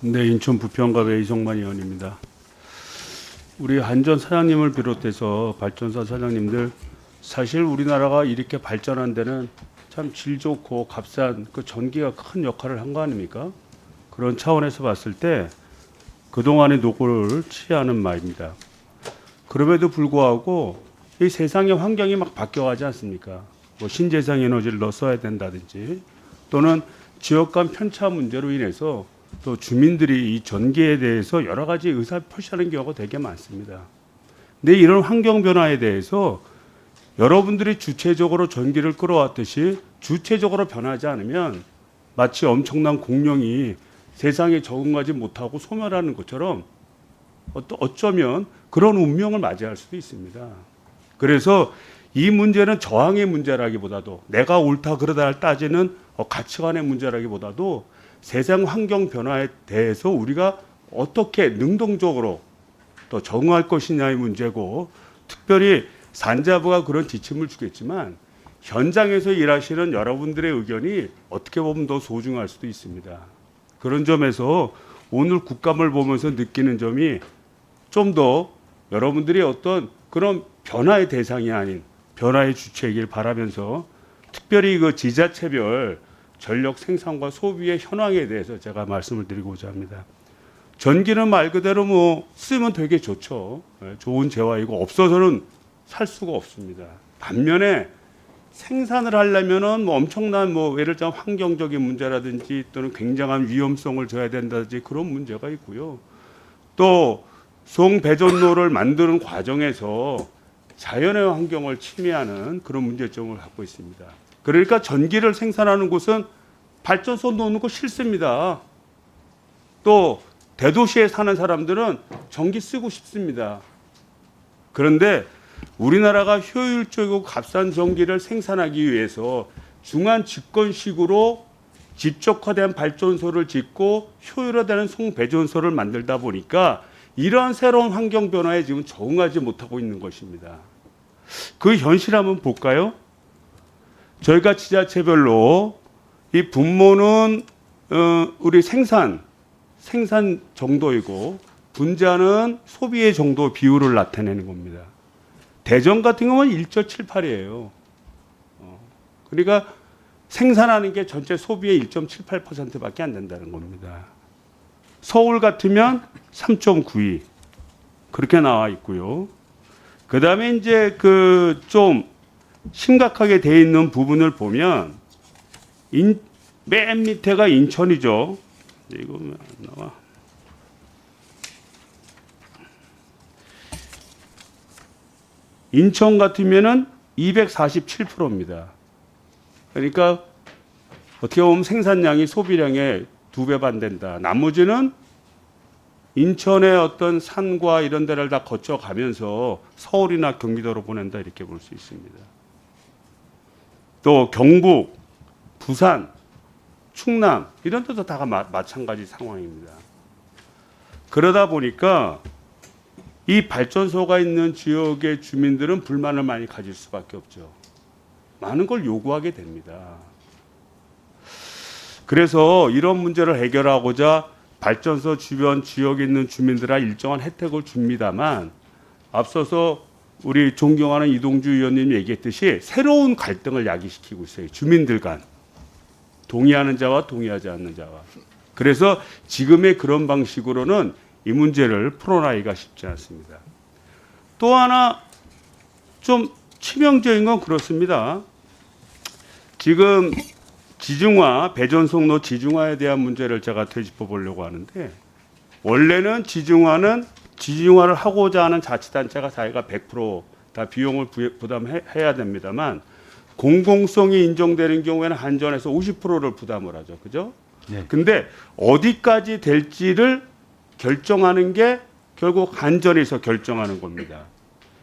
네, 인천 부평갑의 이성만 의원입니다. 우리 한전 사장님을 비롯해서 발전소 사장님들, 사실 우리나라가 이렇게 발전한 데는 참 질 좋고 값싼 그 전기가 큰 역할을 한 거 아닙니까? 그런 차원에서 봤을 때 그동안의 노고를 치하는 말입니다. 그럼에도 불구하고 이 세상의 환경이 막 바뀌어가지 않습니까? 뭐 신재생 에너지를 더 써야 된다든지, 또는 지역 간 편차 문제로 인해서 또 주민들이 이 전기에 대해서 여러 가지 의사 표시하는 경우가 되게 많습니다. 근데 이런 환경 변화에 대해서 여러분들이 주체적으로 전기를 끌어왔듯이 주체적으로 변하지 않으면 마치 엄청난 공룡이 세상에 적응하지 못하고 소멸하는 것처럼 어쩌면 그런 운명을 맞이할 수도 있습니다. 그래서 이 문제는 저항의 문제라기보다도, 내가 옳다 그러다를 따지는 가치관의 문제라기보다도 세상 환경 변화에 대해서 우리가 어떻게 능동적으로 또 적응할 것이냐의 문제고, 특별히 산자부가 그런 지침을 주겠지만 현장에서 일하시는 여러분들의 의견이 어떻게 보면 더 소중할 수도 있습니다. 그런 점에서 오늘 국감을 보면서 느끼는 점이, 좀 더 여러분들이 어떤 그런 변화의 대상이 아닌 변화의 주체이길 바라면서, 특별히 그 지자체별 전력 생산과 소비의 현황에 대해서 제가 말씀을 드리고자 합니다. 전기는 말 그대로 뭐 쓰면 되게 좋죠. 좋은 재화이고 없어서는 살 수가 없습니다. 반면에 생산을 하려면은 뭐 엄청난 뭐 예를 들면 환경적인 문제라든지 또는 굉장한 위험성을 져야 된다든지 그런 문제가 있고요. 또 송배전로를 만드는 과정에서 자연의 환경을 침해하는 그런 문제점을 갖고 있습니다. 그러니까 전기를 생산하는 곳은 발전소 놓는 거 싫습니다. 또 대도시에 사는 사람들은 전기 쓰고 싶습니다. 그런데 우리나라가 효율적이고 값싼 전기를 생산하기 위해서 중앙 집권식으로 집적화된 발전소를 짓고 효율화되는 송배전소를 만들다 보니까 이러한 새로운 환경 변화에 지금 적응하지 못하고 있는 것입니다. 그 현실 한번 볼까요? 저희가 지자체별로 이 분모는 우리 생산 정도이고 분자는 소비의 정도 비율을 나타내는 겁니다. 대전 같은 경우는 1.78이에요. 그러니까 생산하는 게 전체 소비의 1.78%밖에 안 된다는 겁니다. 서울 같으면 3.92 그렇게 나와 있고요. 그 다음에 이제 그 좀 심각하게 돼 있는 부분을 보면 맨 밑에가 인천이죠. 이거 왜 안 나와? 인천 같으면은 247%입니다. 그러니까 어떻게 보면 생산량이 소비량의 2배 반 된다. 나머지는 인천의 어떤 산과 이런 데를 다 거쳐가면서 서울이나 경기도로 보낸다, 이렇게 볼 수 있습니다. 또 경북, 부산, 충남 이런 데도 다 마찬가지 상황입니다. 그러다 보니까 이 발전소가 있는 지역의 주민들은 불만을 많이 가질 수밖에 없죠. 많은 걸 요구하게 됩니다. 그래서 이런 문제를 해결하고자 발전소 주변 지역에 있는 주민들아 일정한 혜택을 줍니다만, 앞서서 우리 존경하는 이동주 의원님이 얘기했듯이 새로운 갈등을 야기시키고 있어요. 주민들 간. 동의하는 자와 동의하지 않는 자와. 그래서 지금의 그런 방식으로는 이 문제를 풀어나기가 쉽지 않습니다. 또 하나 좀 치명적인 건 그렇습니다. 지금 지중화, 배전송로 지중화에 대한 문제를 제가 되짚어 보려고 하는데, 원래는 지중화를 하고자 하는 자치단체가 자기가 100% 비용을 부담해야 됩니다만, 공공성이 인정되는 경우에는 한전에서 50%를 부담을 하죠. 그죠? 네. 근데 어디까지 될지를 결정하는 게 결국 한전에서 결정하는 겁니다.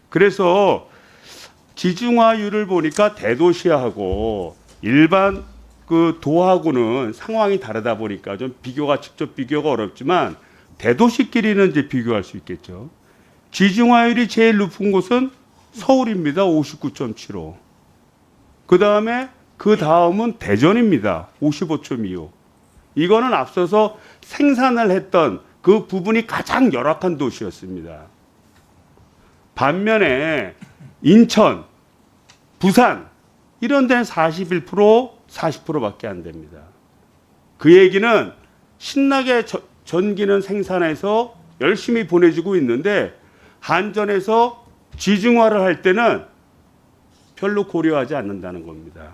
그래서 지중화율을 보니까 대도시하고 일반 그 도하고는 상황이 다르다 보니까 좀 직접 비교가 어렵지만 대도시끼리는 이제 비교할 수 있겠죠. 지중화율이 제일 높은 곳은 서울입니다. 59.75. 그 다음은 대전입니다. 55.25. 이거는 앞서서 생산을 했던 그 부분이 가장 열악한 도시였습니다. 반면에 인천, 부산 이런 데는 41%, 40%밖에 안 됩니다. 그 얘기는 신나게 전기는 생산해서 열심히 보내주고 있는데 한전에서 지중화를 할 때는 별로 고려하지 않는다는 겁니다.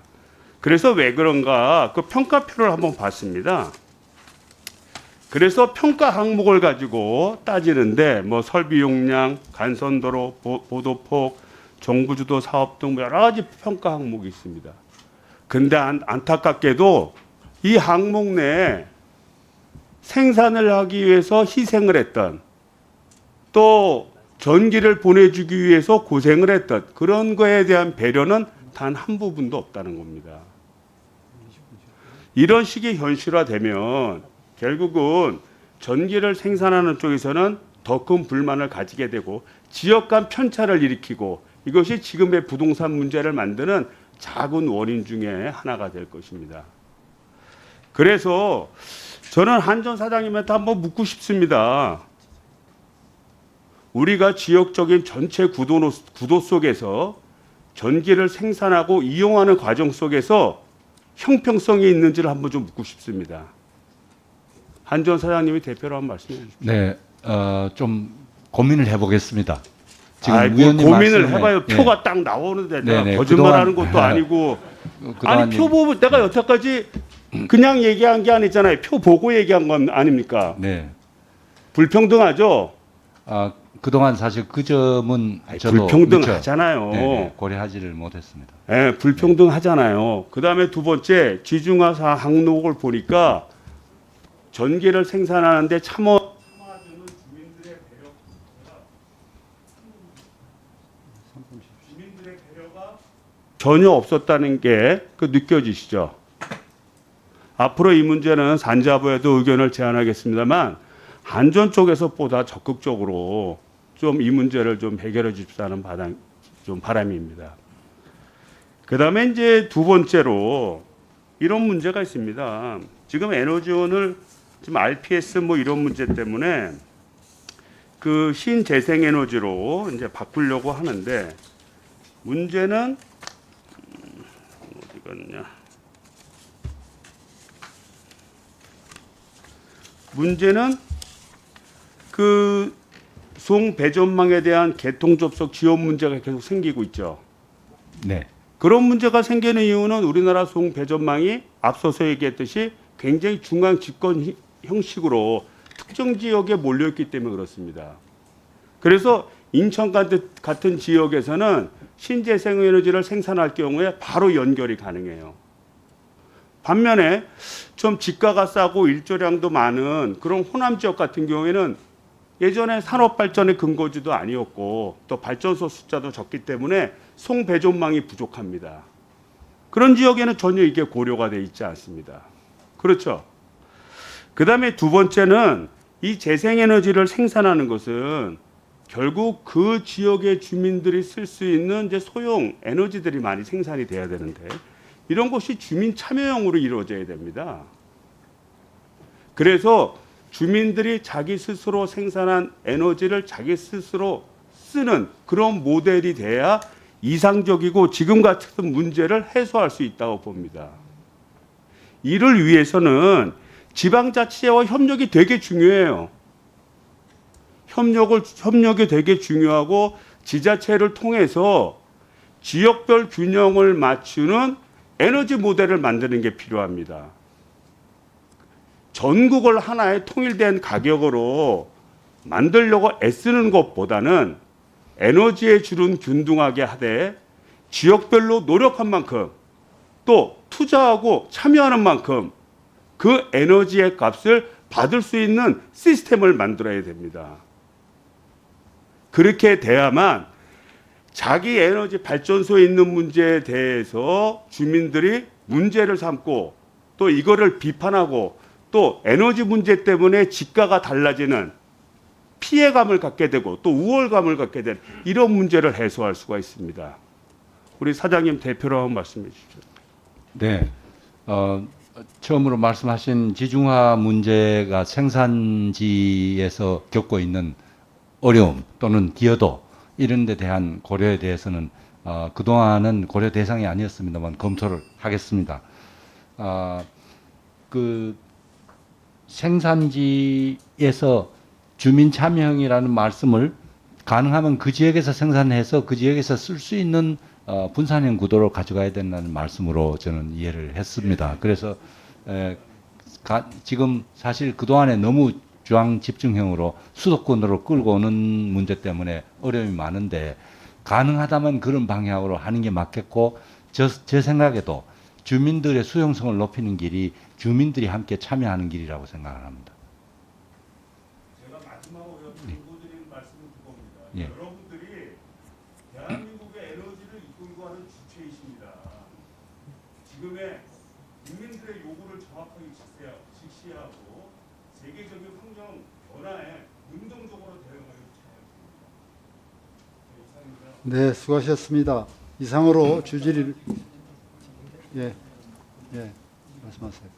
그래서 왜 그런가 그 평가표를 한번 봤습니다. 그래서 평가 항목을 가지고 따지는데 뭐 설비 용량, 간선도로, 보도폭, 정부주도 사업 등 여러 가지 평가 항목이 있습니다. 근데 안타깝게도 이 항목 내에 생산을 하기 위해서 희생을 했던 또 전기를 보내주기 위해서 고생을 했던 그런 거에 대한 배려는 단 한 부분도 없다는 겁니다. 이런 식의 현실화되면 결국은 전기를 생산하는 쪽에서는 더 큰 불만을 가지게 되고 지역 간 편차를 일으키고 이것이 지금의 부동산 문제를 만드는 작은 원인 중에 하나가 될 것입니다. 그래서 저는 한전 사장님한테 한번 묻고 싶습니다. 우리가 지역적인 전체 구도 속에서 전기를 생산하고 이용하는 과정 속에서 형평성이 있는지를 한번 좀 묻고 싶습니다. 한전 사장님이 대표로 한번 말씀해 주십시오. 네, 좀 고민을 해보겠습니다. 지금 뭐 고민을 말씀에, 해봐요. 표가 딱 나오는데 내가 네네, 거짓말하는 것도 아니고 아니 표 보고 내가 여태까지 그냥 얘기한 게 아니잖아요. 표 보고 얘기한 건 아닙니까? 네. 불평등하죠. 그동안 사실 그 점은 저도 불평등하잖아요. 네네, 고려하지를 못했습니다. 네, 불평등하잖아요. 그다음에 두 번째 지중화사 항목을 보니까 전기를 생산하는데 참아주는 주민들의 배려가 전혀 없었다는 게 느껴지시죠? 앞으로 이 문제는 산자부에도 의견을 제안하겠습니다만 한전 쪽에서 보다 적극적으로 좀 이 문제를 좀 해결해 주십사는 바람입니다. 그다음에 이제 두 번째로 이런 문제가 있습니다. 지금 에너지원을 지금 RPS 뭐 이런 문제 때문에 그 신재생에너지로 이제 바꾸려고 하는데 문제는 어디 갔냐? 문제는 그 송배전망에 대한 개통 접속 지원 문제가 계속 생기고 있죠. 네. 그런 문제가 생기는 이유는 우리나라 송배전망이 앞서서 얘기했듯이 굉장히 중앙 집권 형식으로 특정 지역에 몰려있기 때문에 그렇습니다. 그래서 인천 같은 지역에서는 신재생에너지를 생산할 경우에 바로 연결이 가능해요. 반면에 좀 지가가 싸고 일조량도 많은 그런 호남 지역 같은 경우에는 예전에 산업발전의 근거지도 아니었고 또 발전소 숫자도 적기 때문에 송배전망이 부족합니다. 그런 지역에는 전혀 이게 고려가 돼 있지 않습니다. 그렇죠? 그 다음에 두 번째는 이 재생에너지를 생산하는 것은 결국 그 지역의 주민들이 쓸 수 있는 이제 소형 에너지들이 많이 생산이 돼야 되는데 이런 것이 주민 참여형으로 이루어져야 됩니다. 그래서 주민들이 자기 스스로 생산한 에너지를 자기 스스로 쓰는 그런 모델이 돼야 이상적이고 지금 같은 문제를 해소할 수 있다고 봅니다. 이를 위해서는 지방자치와 협력이 되게 중요해요. 협력이 되게 중요하고 지자체를 통해서 지역별 균형을 맞추는 에너지 모델을 만드는 게 필요합니다. 전국을 하나의 통일된 가격으로 만들려고 애쓰는 것보다는 에너지의 줄은 균등하게 하되 지역별로 노력한 만큼 또 투자하고 참여하는 만큼 그 에너지의 값을 받을 수 있는 시스템을 만들어야 됩니다. 그렇게 돼야만 자기 에너지 발전소에 있는 문제에 대해서 주민들이 문제를 삼고 또 이거를 비판하고 또 에너지 문제 때문에 지가가 달라지는 피해감을 갖게 되고 또 우월감을 갖게 되는 이런 문제를 해소할 수가 있습니다. 우리 사장님 대표로 한번 말씀해 주시죠. 네. 처음으로 말씀하신 지중화 문제가 생산지에서 겪고 있는 어려움 또는 기여도 이런 데 대한 고려에 대해서는 그동안은 고려 대상이 아니었습니다만 검토를 하겠습니다. 그 생산지에서 주민 참여형이라는 말씀을 가능하면 그 지역에서 생산해서 그 지역에서 쓸 수 있는 분산형 구도로 가져가야 된다는 말씀으로 저는 이해를 했습니다. 그래서 지금 사실 그동안에 너무 중앙 집중형으로 수도권으로 끌고 오는 문제 때문에 어려움이 많은데 가능하다면 그런 방향으로 하는 게 맞겠고 제 생각에도 주민들의 수용성을 높이는 길이 주민들이 함께 참여하는 길이라고 생각을 합니다. 제가 마지막으로 드리는 말씀은 그겁니다. 예. 여러분들이 대한민국의 에너지를 이끌고 가는 주체이십니다. 지금의 국민들의 요구를 정확하게 직시하고 세계적인 환경 변화에 능동적으로 대응하는 자유입니다. 네, 수고하셨습니다. 이상으로 주질의 말씀하세요.